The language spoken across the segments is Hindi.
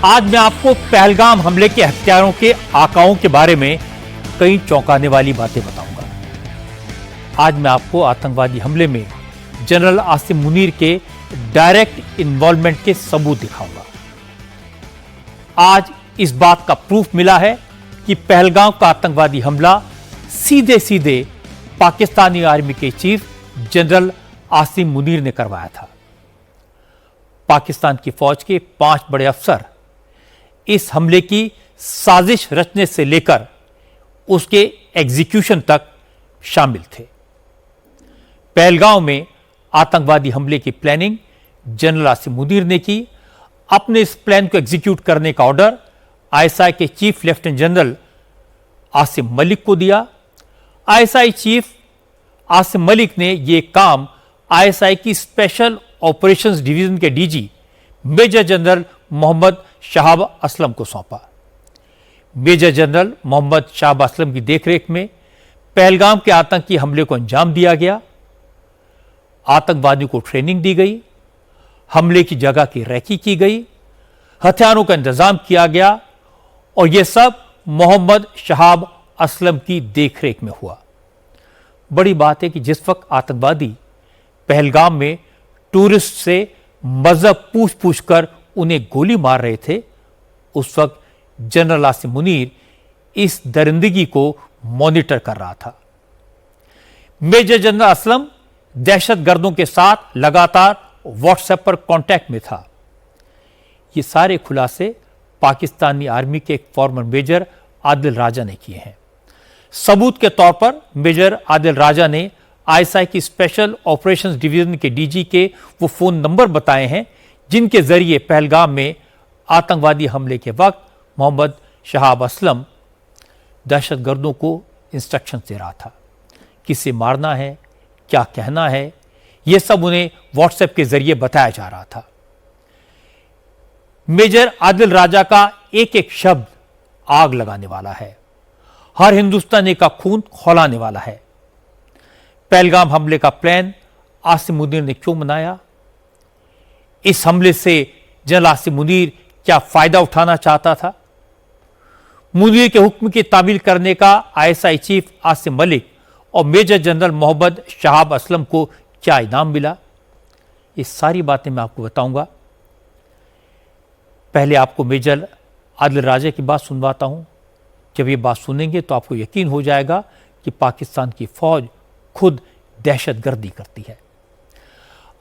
आज मैं आपको पहलगाम हमले के हत्यारों के आकाओं के बारे में कई चौंकाने वाली बातें बताऊंगा। आज मैं आपको आतंकवादी हमले में जनरल आसिम मुनीर के डायरेक्ट इन्वॉल्वमेंट के सबूत दिखाऊंगा। आज इस बात का प्रूफ मिला है कि पहलगाम का आतंकवादी हमला सीधे सीधे पाकिस्तानी आर्मी के चीफ जनरल आसिम मुनीर ने करवाया था। पाकिस्तान की फौज के 5 बड़े अफसर इस हमले की साजिश रचने से लेकर उसके एग्जीक्यूशन तक शामिल थे। पहलगाम में आतंकवादी हमले की प्लानिंग जनरल आसिम मुनीर ने की। अपने इस प्लान को एग्जीक्यूट करने का ऑर्डर आईएसआई के chief lieutenant general Asim Malik को दिया। आईएसआई चीफ आसिम मलिक ने यह काम आईएसआई की स्पेशल ऑपरेशंस डिवीजन के DG major general Mohammad Shahab Aslam को सौंपा। मेजर जनरल मोहम्मद शहाब असलम की देखरेख में पहलगाम के आतंकी हमले को अंजाम दिया गया। आतंकवादियों को ट्रेनिंग दी गई, हमले की जगह की रैकी की गई, हथियारों का इंतजाम किया गया और यह सब मोहम्मद शहाब असलम की देखरेख में हुआ। बड़ी बात है कि जिस वक्त आतंकवादी पहलगाम में टूरिस्ट से मजहब पूछ पूछ कर उन्हें गोली मार रहे थे, उस वक्त जनरल आसिम मुनीर इस दरिंदगी को मॉनिटर कर रहा था। मेजर जनरल असलम दहशतगर्दों के साथ लगातार व्हाट्सएप पर कांटेक्ट में था। ये सारे खुलासे पाकिस्तानी आर्मी के एक फॉर्मर मेजर आदिल राजा ने किए हैं। सबूत के तौर पर मेजर आदिल राजा ने आईएसआई की स्पेशल ऑपरेशंस डिवीजन के डीजी के वो फोन नंबर बताए हैं जिनके जरिए पहलगाम में आतंकवादी हमले के वक्त मोहम्मद शहाब असलम दहशतगर्दों को इंस्ट्रक्शन दे रहा था। किसे मारना है, क्या कहना है, यह सब उन्हें व्हाट्सएप के जरिए बताया जा रहा था। मेजर आदिल राजा का एक एक शब्द आग लगाने वाला है, हर हिंदुस्तानी का खून खौलाने वाला है। पहलगाम हमले का प्लान आसिम मुनीर ने क्यों बनाया? इस हमले से जनरल आसिम मुनीर क्या फायदा उठाना चाहता था? मुनीर के हुक्म की तामील करने का आईएसआई चीफ आसिम मलिक और मेजर जनरल मोहम्मद शहाब असलम को क्या इनाम मिला? ये सारी बातें मैं आपको बताऊंगा। पहले आपको मेजर आदिल राजा की बात सुनवाता हूं। जब ये बात सुनेंगे तो आपको यकीन हो जाएगा कि पाकिस्तान की फौज खुद दहशतगर्दी करती है।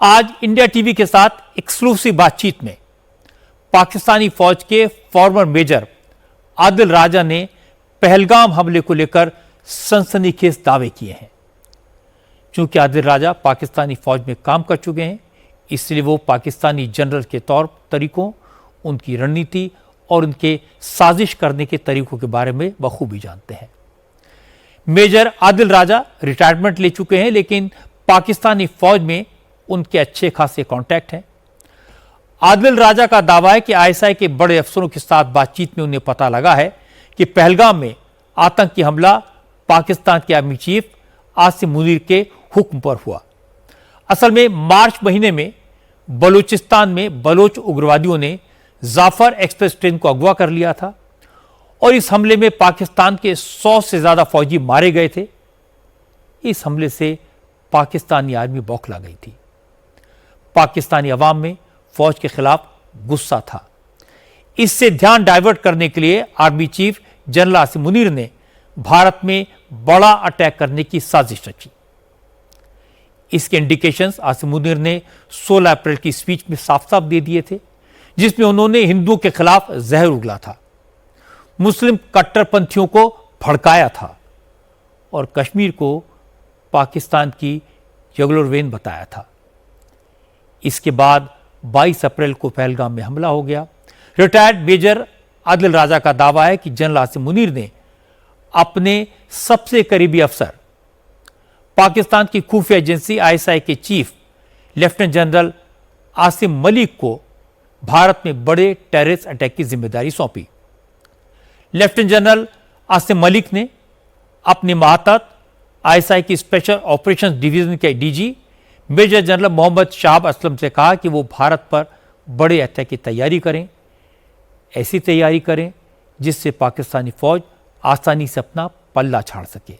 आज इंडिया टीवी के साथ एक्सक्लूसिव बातचीत में पाकिस्तानी फौज के फॉर्मर मेजर आदिल राजा ने पहलगाम हमले को लेकर सनसनीखेज दावे किए हैं। चूंकि आदिल राजा पाकिस्तानी फौज में काम कर चुके हैं, इसलिए वो पाकिस्तानी जनरल के तौर तरीकों, उनकी रणनीति और उनके साजिश करने के तरीकों के बारे में बखूबी जानते हैं। मेजर आदिल राजा रिटायरमेंट ले चुके हैं, लेकिन पाकिस्तानी फौज में उनके अच्छे खासे कॉन्टैक्ट हैं। आदिल राजा का दावा है कि आईएसआई के बड़े अफसरों के साथ बातचीत में उन्हें पता लगा है कि पहलगाम में आतंकी हमला पाकिस्तान के आर्मी चीफ आसिम मुनीर के हुक्म पर हुआ। असल में मार्च महीने में बलूचिस्तान में बलोच उग्रवादियों ने जाफर एक्सप्रेस ट्रेन को अगवा कर लिया था और इस हमले में पाकिस्तान के 100 से ज्यादा फौजी मारे गए थे। इस हमले से पाकिस्तानी आर्मी बौखला गई थी। पाकिस्तानी अवाम में फौज के खिलाफ गुस्सा था। इससे ध्यान डाइवर्ट करने के लिए army chief general Asim Munir ने भारत में बड़ा अटैक करने की साजिश रची। इसके इंडिकेशंस आसिम मुनीर ने 16 अप्रैल की स्पीच में साफ साफ दे दिए थे, जिसमें उन्होंने हिंदुओं के खिलाफ जहर उगला था, मुस्लिम कट्टरपंथियों को भड़काया था और कश्मीर को पाकिस्तान की जुगुलर वेन बताया था। इसके बाद 22 अप्रैल को पहलगाम में हमला हो गया। रिटायर्ड मेजर आदिल राजा का दावा है कि जनरल आसिम मुनीर ने अपने सबसे करीबी अफसर पाकिस्तान की खुफिया एजेंसी आईएसआई के chief lieutenant general Asim Malik को भारत में बड़े टेररिस्ट अटैक की जिम्मेदारी सौंपी। लेफ्टिनेंट जनरल आसिम मलिक ने अपने मातहत आईएसआई की स्पेशल ऑपरेशंस डिवीजन के DG major general Mohammad Shahab Aslam से कहा कि वो भारत पर बड़े अटैक की तैयारी करें। ऐसी तैयारी करें जिससे पाकिस्तानी फौज आसानी से अपना पल्ला झाड़ सके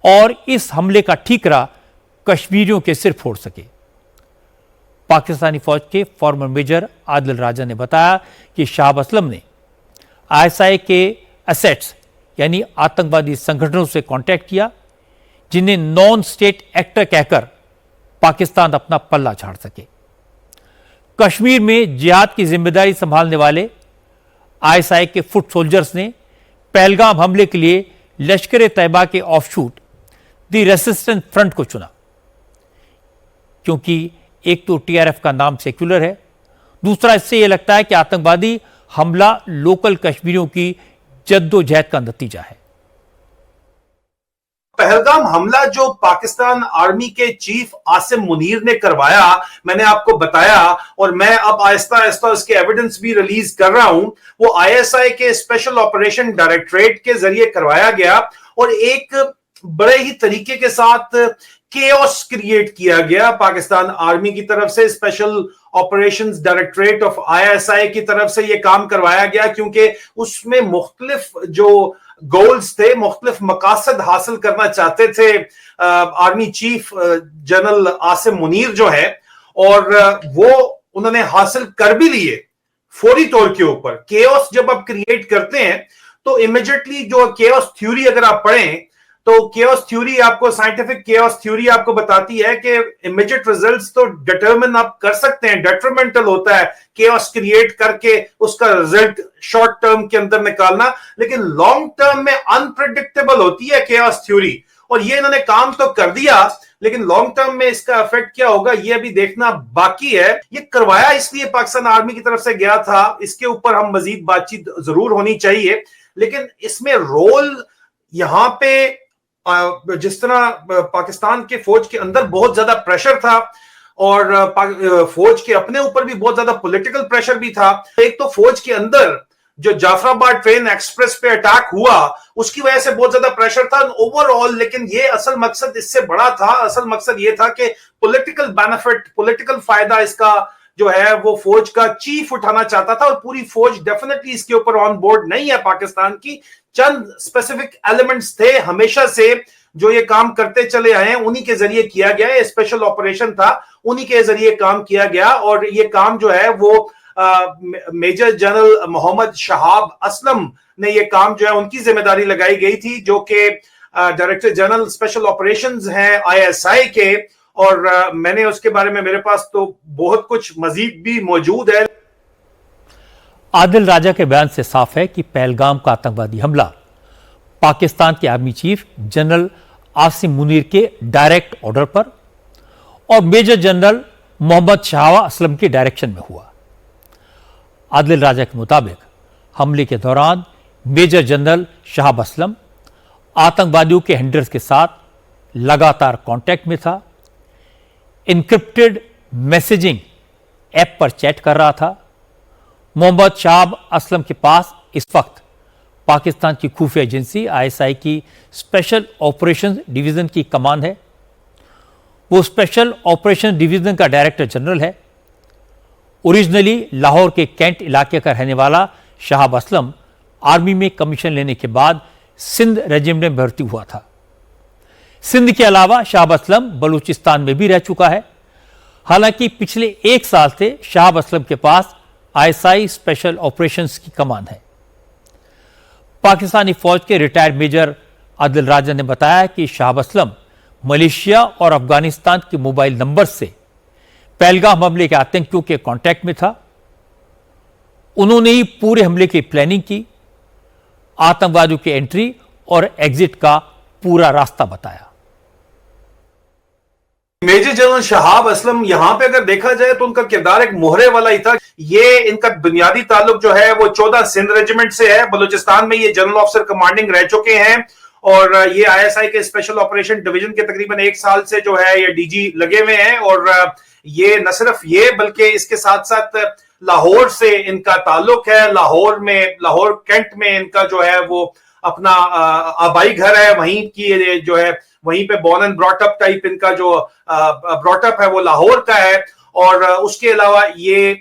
और इस हमले का ठीकरा कश्मीरियों के सिर फोड़ सके। पाकिस्तानी फौज के फॉर्मर मेजर आदिल राजा ने बताया कि शहाब असलम ने आईएसआई के एसेट्स यानी आतंकवादी संगठनों से कांटेक्ट किया जिन्हें नॉन स्टेट एक्टर कहकर पाकिस्तान अपना पल्ला झाड़ सके। कश्मीर में जिहाद की जिम्मेदारी संभालने वाले आईएसआई के फुट सोल्जर्स ने पहलगाम हमले के लिए लश्कर तैयबा के ऑफशूट द रेसिस्टेंस फ्रंट को चुना, क्योंकि एक तो टीआरएफ का नाम सेक्युलर है, दूसरा इससे यह लगता है कि आतंकवादी हमला लोकल कश्मीरियों की जद्दोजहद का नतीजा है। पहलगाम हमला जो पाकिस्तान आर्मी के चीफ आसिम मुनीर ने करवाया, मैंने आपको बताया और मैं अब आहिस्ता आहिस्ता उसके एविडेंस भी रिलीज कर रहा हूं, वो आईएसआई के स्पेशल ऑपरेशन डायरेक्टरेट के जरिए करवाया गया और एक बड़े ही तरीके के साथ केओस क्रिएट किया गया पाकिस्तान आर्मी की तरफ से। Special operations directorate of ISI की तरफ से यह काम करवाया गया क्योंकि उसमें मुख्तलिफ जो गोल्स थे, मुख्तलिफ मकासद हासिल करना चाहते थे army chief general Asim Munir जो है, और वो उन्होंने हासिल कर भी लिए फौरी तौर के ऊपर। केओस जब आप क्रिएट करते हैं तो इमीडिएटली जो केओस थ्योरी अगर आप पढ़ें तो केओस थ्योरी आपको, साइंटिफिक केओस थ्योरी आपको बताती है कि इमीडिएट रिजल्ट्स तो डिटरमिन आप कर सकते हैं, डेट्रीमेंटल होता है केओस क्रिएट करके उसका रिजल्ट शॉर्ट टर्म के अंदर निकालना, लेकिन लॉन्ग टर्म में अनप्रेडिक्टेबल होती है केओस थ्योरी। और ये इन्होंने काम तो कर दिया, लेकिन लॉन्ग टर्म में इसका इफेक्ट क्या होगा ये अभी देखना बाकी है। ये करवाया इसलिए पाकिस्तान आर्मी की तरफ से गया था, इसके ऊपर हम मजीद बातचीत जरूर होनी चाहिए, लेकिन इसमें रोल यहां पे जिस तरह पाकिस्तान के फौज के अंदर बहुत ज्यादा प्रेशर था और फौज के अपने ऊपर भी बहुत ज्यादा पॉलिटिकल प्रेशर भी था। एक तो फौज के अंदर जो जाफराबाद ट्रेन एक्सप्रेस पे अटैक हुआ उसकी वजह से बहुत ज्यादा प्रेशर था ओवरऑल, लेकिन ये असल मकसद इससे बड़ा था। असल मकसद ये था कि पॉलिटिकल बेनिफिट, पॉलिटिकल फायदा इसका जो है वो फौज का चीफ उठाना चाहता था और पूरी फौज डेफिनेटली इसके ऊपर ऑन बोर्ड नहीं है पाकिस्तान की। चंद स्पेसिफिक एलिमेंट्स थे हमेशा से जो ये काम करते चले आए हैं, उन्हीं के जरिए किया गया। ये स्पेशल ऑपरेशन था, उन्हीं के जरिए काम किया गया और ये काम जो है वो मेजर जनरल मोहम्मद शहाब असलम ने ये काम जो है उनकी जिम्मेदारी लगाई गई थी, जो कि डायरेक्टर जनरल स्पेशल ऑपरेशंस हैं आईएसआई के, और मैंने उसके बारे में, मेरे पास तो बहुत कुछ मजीद भी मौजूद है। आदिल राजा के बयान से साफ है कि पहलगाम का आतंकवादी हमला पाकिस्तान के army chief general Asim Munir के डायरेक्ट ऑर्डर पर और मेजर जनरल मोहम्मद शहाब असलम के डायरेक्शन में हुआ। आदिल राजा के मुताबिक हमले के दौरान मेजर जनरल शहाब असलम आतंकवादियों के हैंडलर्स के साथ लगातार कांटेक्ट में था, इनक्रिप्टेड मैसेजिंग ऐप पर चैट कर रहा था। मोहम्मद शहाब असलम के पास इस वक्त पाकिस्तान की खुफिया एजेंसी आईएसआई की स्पेशल ऑपरेशन डिवीजन की कमान है। वो स्पेशल ऑपरेशन डिवीजन का डायरेक्टर जनरल है। ओरिजिनली लाहौर के कैंट इलाके का रहने वाला शहाब असलम आर्मी में कमीशन लेने के बाद सिंध रेजिमेंट में भर्ती हुआ था। सिंध के अलावा शहाब असलम बलूचिस्तान में भी रह चुका है। हालांकि पिछले 1 साल से शहाब असलम के पास आईएसआई स्पेशल ऑपरेशंस की कमान है। पाकिस्तानी फौज के रिटायर्ड मेजर आदिल राजा ने बताया कि शहाब असलम मलेशिया और अफगानिस्तान के मोबाइल नंबर से पहलगाम हमले के आतंकियों के कांटेक्ट में था। उन्होंने ही पूरे हमले की प्लानिंग की, आतंकवादियों की एंट्री और एग्जिट का पूरा रास्ता बताया। मेजर जनरल शहाब असलम यहां पे अगर देखा जाए तो उनका किरदार एक मोहरे वाला ही था। ये इनका बुनियादी ताल्लुक जो है वो 14 सिंध रेजिमेंट से है। बलूचिस्तान में ये जनरल ऑफिसर कमांडिंग रह चुके हैं और ये आईएसआई के स्पेशल ऑपरेशन डिवीजन के तकरीबन 1 साल से जो है ये डीजी लगे हुए हैं। और ये न सिर्फ ये बल्कि इसके साथ साथ लाहौर से इनका ताल्लुक है। लाहौर में, लाहौर कैंट में इनका जो है वो अपना आबाई घर है, वहीं की जो है वहीं पे born and brought up type इनका जो ब्रॉट अप है वो लाहौर का है। और उसके अलावा ये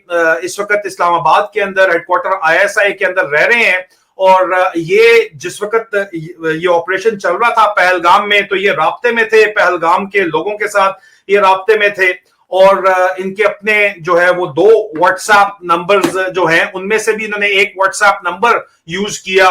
इस वक्त इस्लामाबाद के अंदर हेडक्वार्टर आईएसआई के अंदर रह रहे हैं। और ये जिस वक्त ये ऑपरेशन चल रहा था पहलगाम में, तो ये राब्ते में थे, पहलगाम के लोगों के साथ ये राब्ते में थे। और इनके अपने जो है वो 2 व्हाट्सएप नंबर्स जो हैं उनमें से भी इन्होंने एक व्हाट्सएप नंबर यूज किया।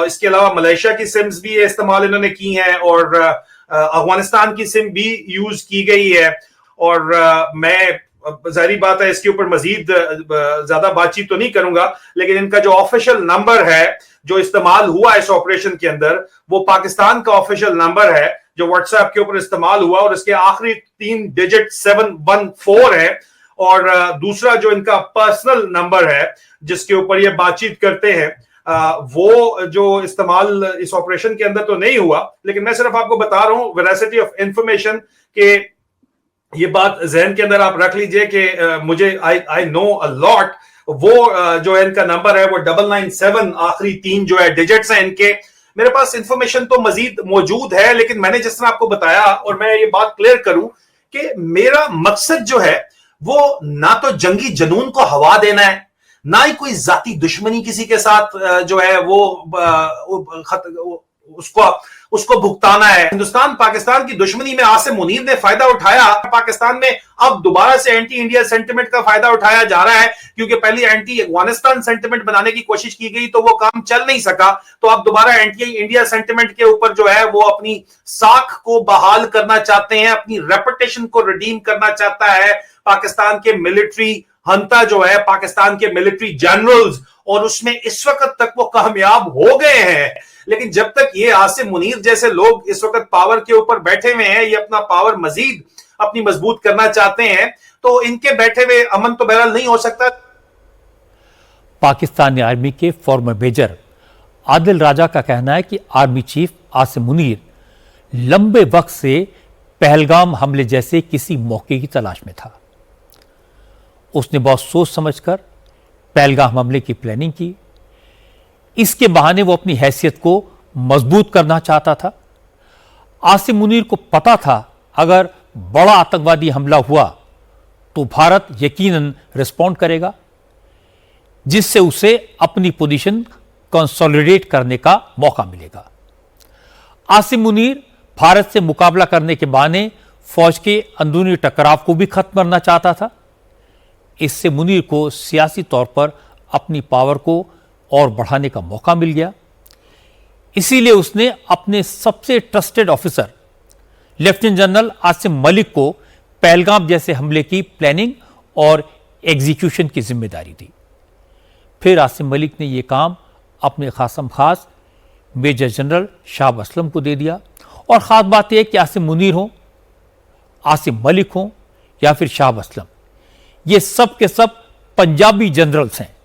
इसके अलावा मलेशिया की सिम्स भी इस्तेमाल इन्होंने की हैं और अफगानिस्तान की सिम भी यूज की गई है। और मैं जाहिर बात है इसके ऊपर मजीद ज्यादा बातचीत तो नहीं करूंगा, लेकिन इनका जो ऑफिशियल नंबर है जो इस्तेमाल हुआ इस ऑपरेशन के अंदर, वो पाकिस्तान का ऑफिशियल नंबर है जो व्हाट्सएप के ऊपर इस्तेमाल हुआ, और इसके आखिरी 3 डिजिट 714 है। और दूसरा जो इनका पर्सनल नंबर है जिसके ऊपर ये बातचीत करते हैं, वो जो इस्तेमाल इस ऑपरेशन के अंदर तो नहीं हुआ, लेकिन मैं सिर्फ आपको बता रहा हूं वेरासिटी ऑफ इंफॉर्मेशन के ये बात जहन के अंदर आप रख लीजिए कि मुझे आई नो अ लॉट। वो जो है इनका नंबर है वो 997, आखिरी 3 जो है डिजिट्स हैं इनके। मेरे पास इंफॉर्मेशन तो मजीद मौजूद है, लेकिन मैंने जिस तरह आपको बताया, और मैं ये बात क्लियर करूं कि मेरा मकसद जो है वो ना तो जंगी जुनून को हवा देना है, ना ही कोई जाती दुश्मनी किसी के साथ जो है वो उसको भुगताना है। हिंदुस्तान पाकिस्तान की दुश्मनी में आसिम मुनीर ने फायदा उठाया। पाकिस्तान में अब दोबारा से एंटी इंडिया सेंटिमेंट का फायदा उठाया जा रहा है, क्योंकि पहले एंटी अफगानिस्तान सेंटिमेंट बनाने की कोशिश की गई तो वो काम चल नहीं सका। तो अब दोबारा एंटी इंडिया सेंटिमेंट के ऊपर जो है वो अपनी साख को बहाल करना चाहते हैं, अपनी रेपुटेशन को रिडीम करना चाहता है पाकिस्तान के मिलिट्री हंता जो है, पाकिस्तान के मिलिट्री जनरल्स, और उसमें इस वक्त तक वो कामयाब हो गए हैं। लेकिन जब तक ये आसिम मुनीर जैसे लोग इस वक्त पावर के ऊपर बैठे हुए हैं, ये अपना पावर मजीद अपनी मजबूत करना चाहते हैं, तो इनके बैठे हुए अमन तो बहरहाल नहीं हो सकता। पाकिस्तानी आर्मी के फॉर्मर मेजर आदिल राजा का कहना है कि आर्मी चीफ आसिम मुनीर लंबे वक्त से पहलगाम हमले जैसे किसी मौके की तलाश में था। उसने बहुत सोच समझकर पहलगाम हमले की प्लानिंग की। इसके बहाने वो अपनी हैसियत को मजबूत करना चाहता था। आसिम मुनीर को पता था अगर बड़ा आतंकवादी हमला हुआ तो भारत यकीनन रिस्पॉन्ड करेगा, जिससे उसे अपनी पोजीशन कंसोलिडेट करने का मौका मिलेगा। आसिम मुनीर भारत से मुकाबला करने के बहाने फौज के अंदरूनी टकराव को भी खत्म करना चाहता था। इससे मुनीर को सियासी तौर पर अपनी पावर को और बढ़ाने का मौका मिल गया। इसीलिए उसने अपने सबसे trusted officer lieutenant general Asim Malik को पहलगाम जैसे हमले की प्लानिंग और एग्जीक्यूशन की जिम्मेदारी दी। फिर आसिम मलिक ने यह काम अपने खासम खास मेजर जनरल शाहब असलम को दे दिया। और ख़ास बात यह कि आसिम मुनीर हो, आसिम मलिक हो या फिर शाहब असलम, ये सब के सब पंजाबी जनरल्स हैं।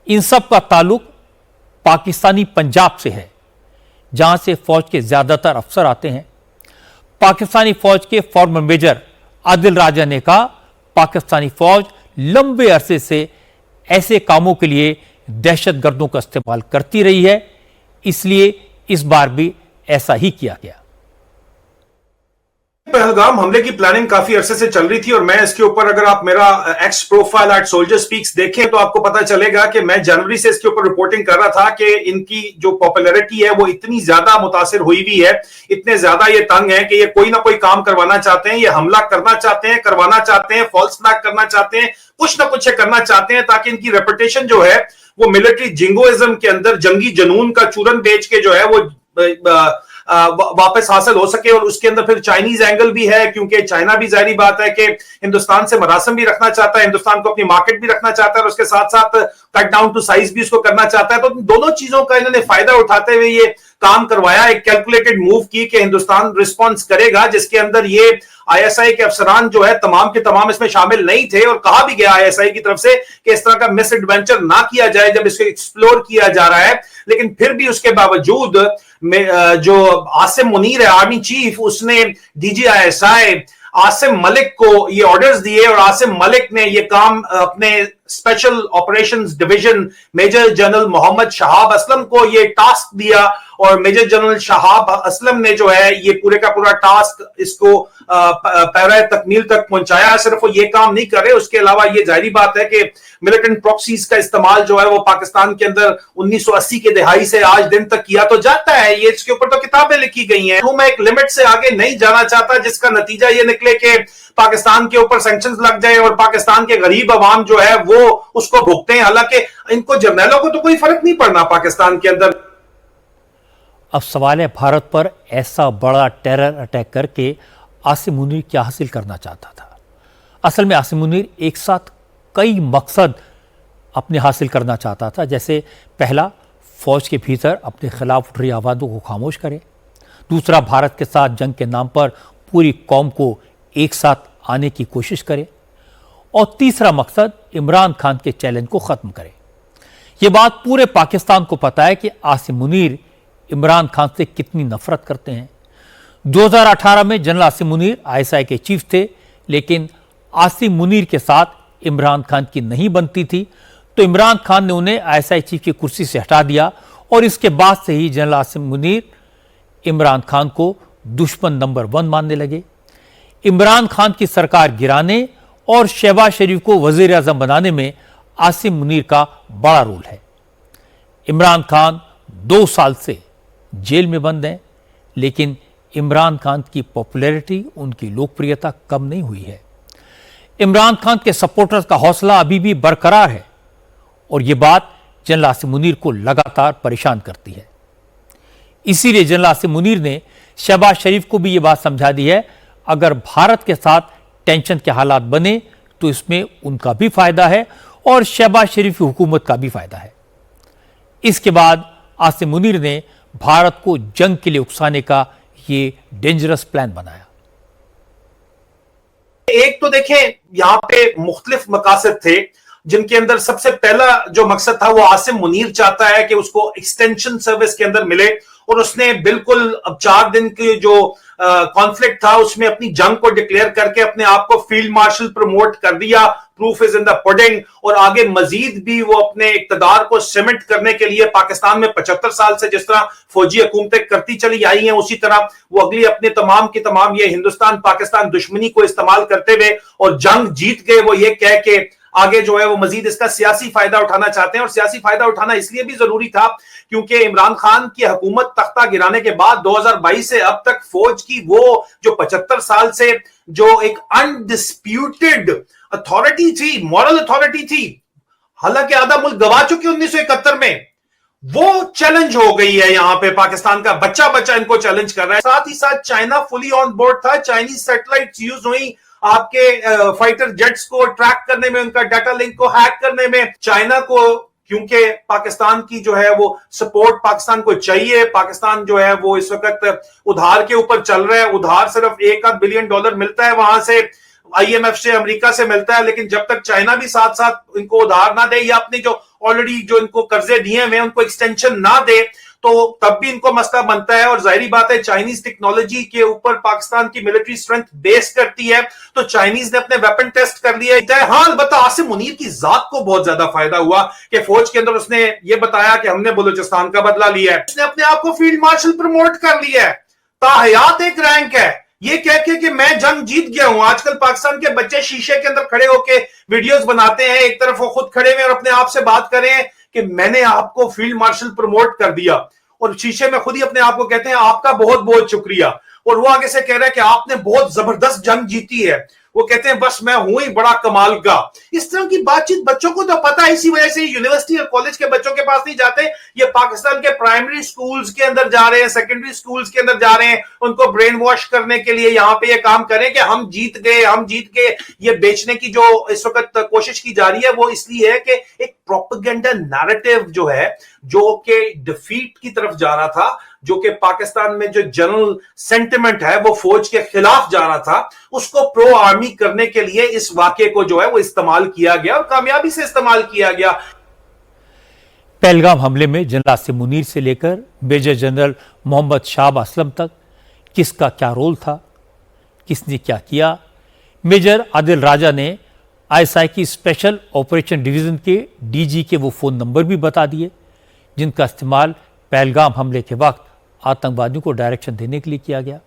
इन सब का ताल्लुक पाकिस्तानी पंजाब से है, जहां से फौज के ज्यादातर अफसर आते हैं। पाकिस्तानी फौज के फॉर्मर मेजर आदिल राजा ने कहा, पाकिस्तानी फौज लंबे अरसे से ऐसे कामों के लिए दहशतगर्दों का इस्तेमाल करती रही है, इसलिए इस बार भी ऐसा ही किया गया। पहलगाम हमले की प्लानिंग काफी अरसे से चल रही थी, और मैं इसके ऊपर अगर आप मेरा X profile at soldier speaks देखें तो आपको पता चलेगा कि मैं जनवरी से इसके ऊपर रिपोर्टिंग कर रहा था कि इनकी जो पॉपुलैरिटी है वो इतनी ज्यादा मुतासिर हुई भी है, इतने ज्यादा ये तंग है कि ये कोई ना कोई काम करवाना चाहते हैं, ये हमला करना चाहते हैं, करवाना चाहते हैं, फॉल्स फ्लैग करना चाहते हैं, कुछ ना कुछ करना चाहते हैं, ताकि इनकी रेपुटेशन जो है वो मिलिट्री जिंगोइज्म के अंदर जंगी जुनून का चूरन बेच के जो है वो वापस हासिल हो सके। और उसके अंदर फिर चाइनीज एंगल भी है, क्योंकि चाइना भी जाहिर बात है कि हिंदुस्तान से मरासम भी रखना चाहता है, हिंदुस्तान को अपनी मार्केट भी रखना चाहता है, और उसके साथ साथ कट डाउन टू साइज भी उसको करना चाहता है। तो दोनों चीजों का इन्होंने फायदा उठाते हुए ये काम करवाया, एक कैलकुलेटेड मूव की कि हिंदुस्तान रिस्पॉन्स करेगा, जिसके अंदर ये आईएसआई के अफसरान जो है तमाम के तमाम इसमें शामिल नहीं थे। और कहा भी गया आईएसआई की तरफ से कि इस तरह का मिस एडवेंचर ना किया जाए जब इसको एक्सप्लोर किया जा रहा है। लेकिन फिर भी उसके बावजूद जो आसिम मुनीर है आर्मी चीफ, उसने डीजी आईएसआई आसिम मलिक को ये ऑर्डर्स दिए, और आसिम मलिक ने ये काम अपने special operations division major general Mohammad Shahab Aslam को ये टास्क दिया, और मेजर जनरल शहाब असलम ने जो है ये पूरे का पूरा टास्क इसको पैरा तकमील तक पहुंचाया। सिर्फ वो ये काम नहीं कर रहे, उसके अलावा ये जाहिर बात है कि मिलिटेंट प्रॉक्सीज का इस्तेमाल जो है वो पाकिस्तान के अंदर 1980 के दहाई से आज दिन तक किया तो जाता है। ये इसके ऊपर तो किताबें लिखी गई हैं। मैं एक लिमिट से आगे नहीं जाना चाहता जिसका नतीजा ये निकले कि पाकिस्तान के ऊपर सैंक्शंस लग जाए और पाकिस्तान के गरीब अवाम जो है वो उसको भुगते हैं। हालांकि इनको जर्नैलों को तो कोई फर्क नहीं पड़ना पाकिस्तान के अंदर। अब सवाल है, भारत पर ऐसा बड़ा टेरर अटैक करके आसिम मुनीर क्या हासिल करना चाहता था? असल में आसिम मुनीर एक साथ कई मकसद अपने हासिल करना चाहता था। जैसे पहला, फौज के भीतर अपने खिलाफ उठ रही आवाज़ों को खामोश करे। दूसरा, भारत के साथ जंग के नाम पर पूरी कौम को एक साथ आने की कोशिश करे। और तीसरा मकसद, इमरान खान के चैलेंज को ख़त्म करे। ये बात पूरे पाकिस्तान को पता है कि आसिम मुनीर इमरान खान से कितनी नफरत करते हैं। 2018 में जनरल आसिम मुनीर आईएसआई के चीफ थे, लेकिन आसिम मुनीर के साथ इमरान खान की नहीं बनती थी, तो इमरान खान ने उन्हें आईएसआई चीफ की कुर्सी से हटा दिया और इसके बाद से ही जनरल आसिम मुनीर इमरान खान को दुश्मन नंबर 1 मानने लगे। इमरान खान की सरकार गिराने और शहबाज शरीफ को वजीर आजम बनाने में आसिम मुनीर का बड़ा रोल है। इमरान खान 2 साल से जेल में बंद हैं, लेकिन इमरान खान की पॉपुलैरिटी, उनकी लोकप्रियता कम नहीं हुई है। इमरान खान के सपोर्टर्स का हौसला अभी भी बरकरार है और यह बात जनरल आसिम मुनीर को लगातार परेशान करती है। इसीलिए जनरल आसिम मुनीर ने शहबाज शरीफ को भी यह बात समझा दी है, अगर भारत के साथ टेंशन के हालात बने तो इसमें उनका भी फायदा है और शहबाज शरीफ की हुकूमत का भी फायदा है। इसके बाद आसिम मुनीर ने भारत को जंग के लिए उकसाने का ये डेंजरस प्लान बनाया। एक तो देखें, यहां पे मुख्तलिफ मकासद थे, जिनके अंदर सबसे पहला जो मकसद था वो आसिम मुनीर चाहता है कि उसको एक्सटेंशन सर्विस के अंदर मिले और उसने बिल्कुल अब 4 दिन के जो कॉन्फ्लिक्ट था उसमें अपनी जंग को डिक्लेयर करके अपने आप को फील्ड मार्शल प्रमोट कर दिया। Proof is in the pudding. और आगे मजीद भी वो अपने इक्तदार को सिमेंट करने के लिए पाकिस्तान में 75 साल से जिस तरह फौजी हुकूमतें करती चली आई हैं, उसी तरह वो अगली अपने तमाम की तमाम ये हिंदुस्तान पाकिस्तान दुश्मनी को इस्तेमाल करते हुए और जंग जीत गए वो ये कह के आगे जो है वो मजीद इसका सियासी फायदा उठाना चाहते हैं। और सियासी फायदा उठाना इसलिए भी जरूरी था क्योंकि इमरान खान की हुकूमत तख्ता गिराने के बाद 2022 से अब तक फौज की वो जो 75 साल से जो एक अनडिस्प्यूटेड अथॉरिटी थी, मॉरल अथॉरिटी थी, हालांकि आधा मुल्क गवा चुके 1971 में, वो चैलेंज हो गई है। यहां पे पाकिस्तान का बच्चा बच्चा इनको चैलेंज कर रहा है। साथ ही साथ चाइना फुली ऑन बोर्ड था। चाइनीज सैटेलाइट यूज हुई आपके फाइटर जेट्स को ट्रैक करने में, उनका डाटा लिंक को हैक करने में। चाइना को क्योंकि पाकिस्तान की जो है वो सपोर्ट पाकिस्तान को चाहिए, पाकिस्तान जो है वो इस वक्त उधार के ऊपर चल रहा है। उधार सिर्फ $1 बिलियन मिलता है वहां से, IMF से, अमेरिका से मिलता है, लेकिन जब तक चाइना भी साथ साथ इनको उधार ना दे या अपनी जो ऑलरेडी जो इनको कर्जे दिए हुए उनको एक्सटेंशन ना दे तो तब भी इनको मसला बनता है। और जाहिर बात है चाइनीज टेक्नोलॉजी के ऊपर पाकिस्तान की मिलिट्री स्ट्रेंथ बेस करती है, तो चाइनीज ने अपने वेपन टेस्ट कर लिए। हाँ, अलबत्ता आसिम मुनीर की जात को बहुत ज्यादा फायदा हुआ कि फौज के अंदर उसने ये बताया कि हमने बलूचिस्तान का बदला लिया है। उसने अपने आप को फील्ड मार्शल प्रमोट कर लिया है, ताहयात एक रैंक है, ये कह के कि मैं जंग जीत गया हूं। आजकल पाकिस्तान के बच्चे शीशे के अंदर खड़े होके वीडियोस बनाते हैं, एक तरफ वो खुद खड़े हुए और अपने आप से बात कर रहे हैं कि मैंने आपको फील्ड मार्शल प्रमोट कर दिया, और शीशे में खुद ही अपने आप को कहते हैं आपका बहुत बहुत शुक्रिया। और वो आगे से कह रहा है कि आपने बहुत जबरदस्त जंग जीती है। वो कहते हैं बस मैं हूं ही बड़ा कमाल का। इस तरह की बातचीत बच्चों को तो पता है, इसी वजह से यूनिवर्सिटी और कॉलेज के बच्चों के पास नहीं जाते। ये पाकिस्तान के प्राइमरी स्कूल्स के अंदर जा रहे हैं, सेकेंडरी स्कूल्स के अंदर जा रहे हैं, उनको ब्रेन वॉश करने के लिए यहाँ पे ये काम करें कि हम जीत गए, हम जीत गए। ये बेचने की जो इस वक्त कोशिश की जा रही है वो इसलिए है कि एक प्रोपेगेंडा नैरेटिव जो है, जो कि डिफीट की तरफ जा रहा था, जो कि पाकिस्तान में जो जनरल सेंटिमेंट है वो फौज के खिलाफ जा रहा था, उसको प्रो आर्मी करने के लिए इस वाकये को जो है वो इस्तेमाल किया गया और कामयाबी से इस्तेमाल किया गया। पहलगाम हमले में जनरल आसिम मुनीर से लेकर मेजर जनरल मोहम्मद शहाब असलम तक किसका क्या रोल था, किसने क्या किया, मेजर आदिल राजा ने आईएसआई की स्पेशल ऑपरेशन डिवीजन के डीजी के वो फोन नंबर भी बता दिए जिनका इस्तेमाल पहलगाम हमले के वक्त आतंकवादियों को डायरेक्शन देने के लिए किया गया।